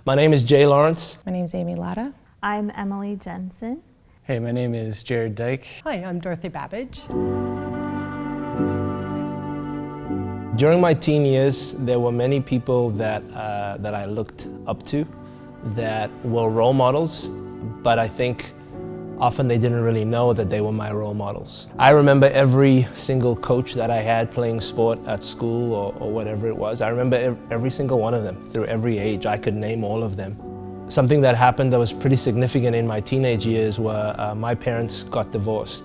My name is Jay Lawrence. My name is Amy Latta. I'm Emily Jensen. Hey, my name is Jared Dyke. Hi, I'm Dorothy Babbage. During my teen years, there were many people that I looked up to that were role models, but I think often they didn't really know that they were my role models. I remember every single coach that I had playing sport at school or whatever it was. I remember every single one of them through every age. I could name all of them. Something that happened that was pretty significant in my teenage years were my parents got divorced.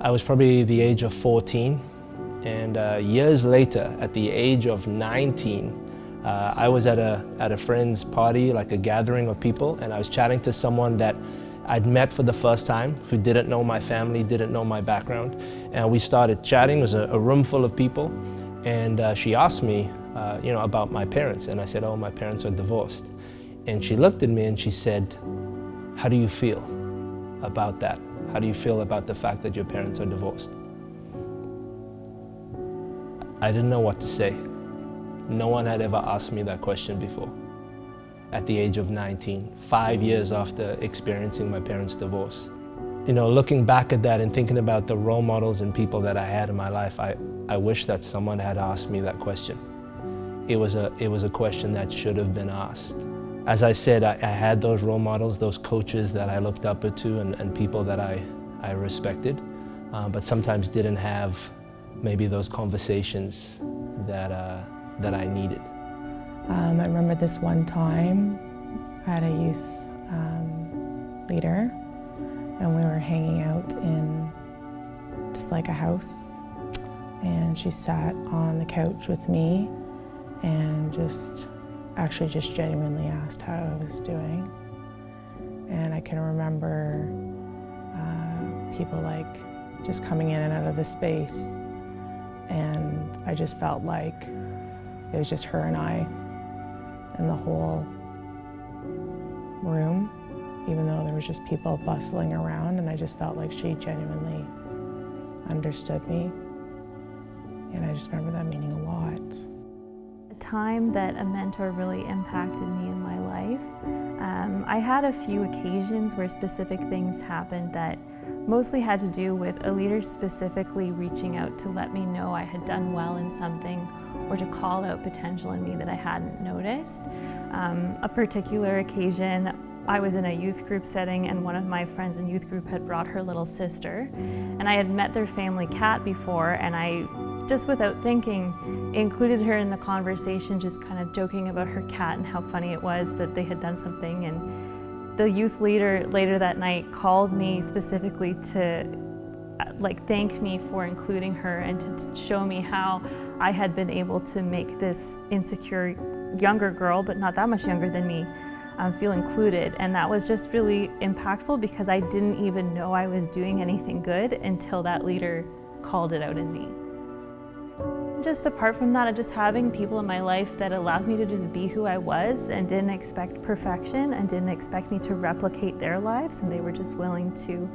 I was probably the age of 14, and years later, at the age of 19, I was at a friend's party, like a gathering of people, and I was chatting to someone that I'd met for the first time, who didn't know my family, didn't know my background. And we started chatting. It was a room full of people, and she asked me about my parents, and I said, oh, my parents are divorced. And she looked at me and she said, how do you feel about that? How do you feel about the fact that your parents are divorced? I didn't know what to say. No one had ever asked me that question before. At the age of 19, 5 years after experiencing my parents' divorce. You know, looking back at that and thinking about the role models and people that I had in my life, I wish that someone had asked me that question. It was a question that should have been asked. As I said, I had those role models, those coaches that I looked up to and people that I respected, but sometimes didn't have maybe those conversations that I needed. I remember this one time I had a youth leader, and we were hanging out in just like a house, and she sat on the couch with me and just genuinely asked how I was doing. And I can remember people like just coming in and out of the space, and I just felt like it was just her and I in the whole room, even though there was just people bustling around, and I just felt like she genuinely understood me. And I just remember that meaning a lot. A time that a mentor really impacted me in my life. I had a few occasions where specific things happened that mostly had to do with a leader specifically reaching out to let me know I had done well in something, or to call out potential in me that I hadn't noticed. A particular occasion, I was in a youth group setting, and one of my friends in youth group had brought her little sister, and I had met their family cat before, and I, just without thinking, included her in the conversation, just kind of joking about her cat and how funny it was that they had done something. And the youth leader later that night called me specifically to thank me for including her, and to show me how I had been able to make this insecure younger girl, but not that much younger than me, feel included. And that was just really impactful, because I didn't even know I was doing anything good until that leader called it out in me. Just apart from that, just having people in my life that allowed me to just be who I was and didn't expect perfection and didn't expect me to replicate their lives, and they were just willing to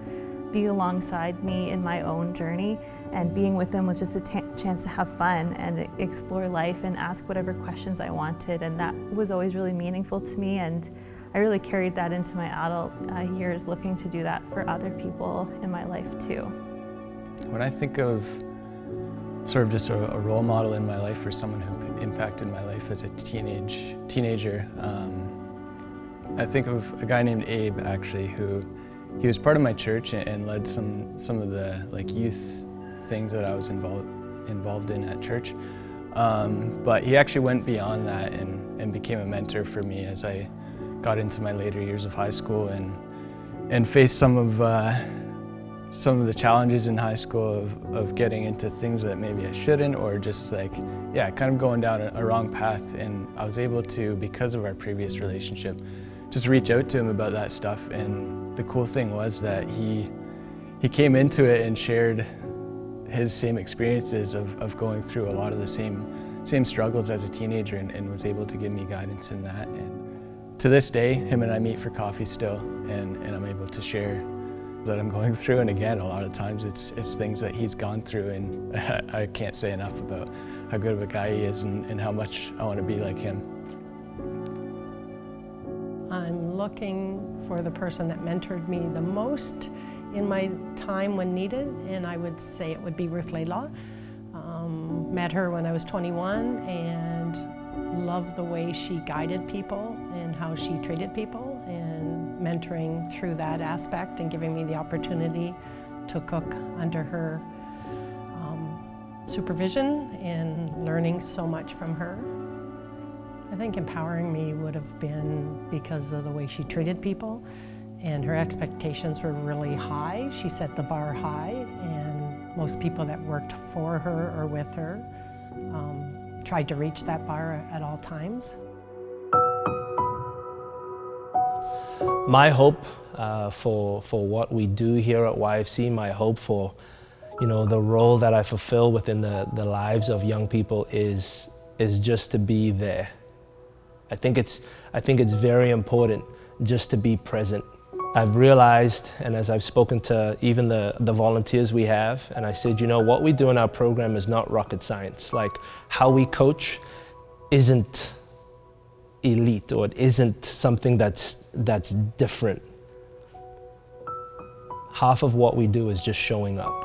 be alongside me in my own journey, and being with them was just a chance to have fun and explore life and ask whatever questions I wanted, and that was always really meaningful to me, and I really carried that into my adult years, looking to do that for other people in my life too. When I think of sort of just a role model in my life, or someone who impacted my life as a teenager, I think of a guy named Abe, actually, who he was part of my church and led some of the youth things that I was involved in at church. But he actually went beyond that and became a mentor for me as I got into my later years of high school and faced some of the challenges in high school of getting into things that maybe I shouldn't, or just kind of going down a wrong path. And I was able to, because of our previous relationship, just reach out to him about that stuff. And the cool thing was that he came into it and shared his same experiences of going through a lot of the same struggles as a teenager, and was able to give me guidance in that. And to this day, him and I meet for coffee still, and I'm able to share that I'm going through. And again, a lot of times it's things that he's gone through, and I can't say enough about how good of a guy he is and how much I want to be like him. I'm looking for the person that mentored me the most in my time when needed, and I would say it would be Ruth Laidlaw. Met her when I was 21 and loved the way she guided people and how she treated people, and mentoring through that aspect and giving me the opportunity to cook under her supervision and learning so much from her. I think empowering me would have been because of the way she treated people, and her expectations were really high. She set the bar high, and most people that worked for her or with her tried to reach that bar at all times. My hope for what we do here at YFC, my hope for the role that I fulfill within the lives of young people is just to be there. I think it's very important just to be present. I've realized, and as I've spoken to even the volunteers we have, and I said, what we do in our program is not rocket science. Like, how we coach isn't elite, or it isn't something that's different. Half of what we do is just showing up.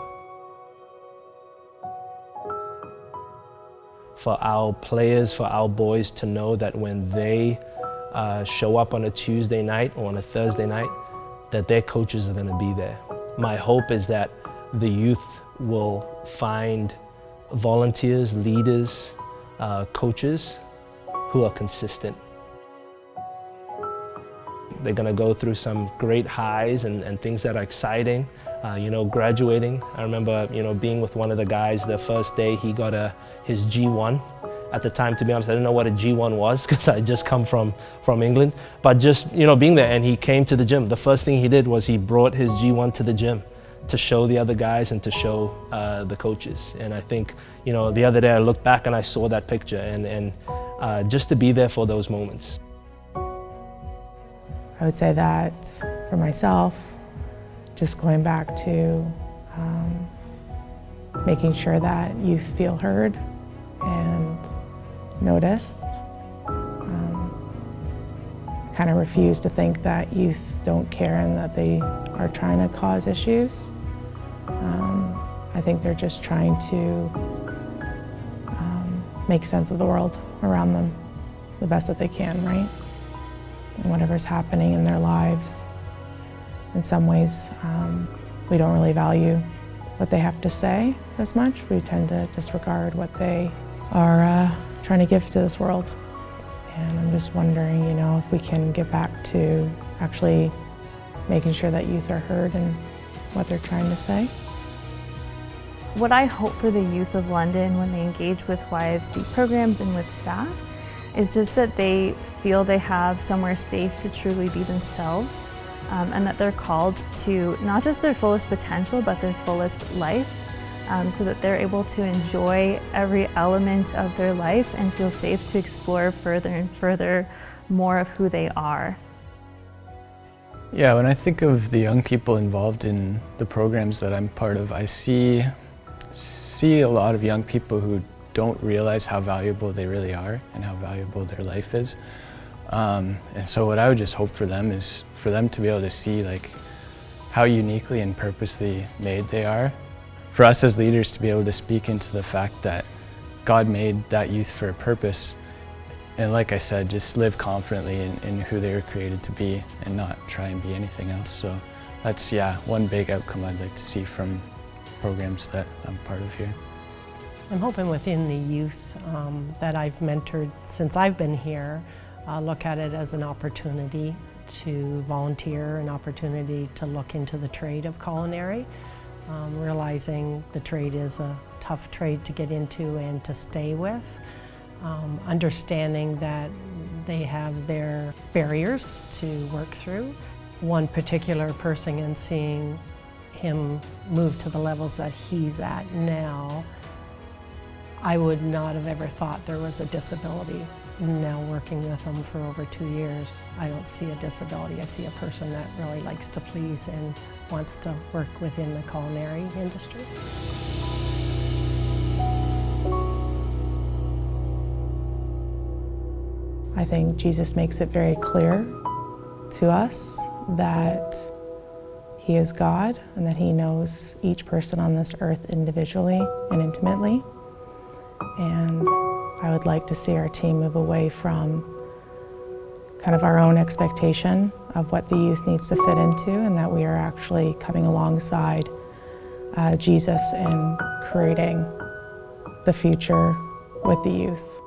For our players, for our boys to know that when they show up on a Tuesday night or on a Thursday night, that their coaches are going to be there. My hope is that the youth will find volunteers, leaders, coaches who are consistent. They're going to go through some great highs and things that are exciting. Graduating. I remember, being with one of the guys the first day he got his G1. At the time, to be honest, I didn't know what a G1 was because I just come from England. But just, being there, and he came to the gym. The first thing he did was he brought his G1 to the gym to show the other guys and to show the coaches. And I think, the other day I looked back and I saw that picture, and just to be there for those moments. I would say that for myself, just going back to making sure that youth feel heard and noticed. I kind of refuse to think that youth don't care and that they are trying to cause issues. I think they're just trying to make sense of the world around them the best that they can, right? And whatever's happening in their lives, in some ways, we don't really value what they have to say as much. We tend to disregard what they are trying to give to this world. And I'm just wondering, if we can get back to actually making sure that youth are heard in what they're trying to say. What I hope for the youth of London when they engage with YFC programs and with staff is just that they feel they have somewhere safe to truly be themselves, and that they're called to not just their fullest potential, but their fullest life, so that they're able to enjoy every element of their life and feel safe to explore further and further more of who they are. Yeah, when I think of the young people involved in the programs that I'm part of, I see a lot of young people who don't realize how valuable they really are and how valuable their life is. And so what I would just hope for them is for them to be able to see how uniquely and purposely made they are. For us as leaders to be able to speak into the fact that God made that youth for a purpose, and like I said, just live confidently in who they were created to be and not try and be anything else. So that's, one big outcome I'd like to see from programs that I'm part of here. I'm hoping within the youth that I've mentored since I've been here, look at it as an opportunity to volunteer, an opportunity to look into the trade of culinary, realizing the trade is a tough trade to get into and to stay with, understanding that they have their barriers to work through. One particular person, and seeing him move to the levels that he's at now, I would not have ever thought there was a disability. Now working with him for over 2 years, I don't see a disability. I see a person that really likes to please and wants to work within the culinary industry. I think Jesus makes it very clear to us that He is God and that He knows each person on this earth individually and intimately. And I would like to see our team move away from kind of our own expectation of what the youth needs to fit into, and that we are actually coming alongside Jesus in creating the future with the youth.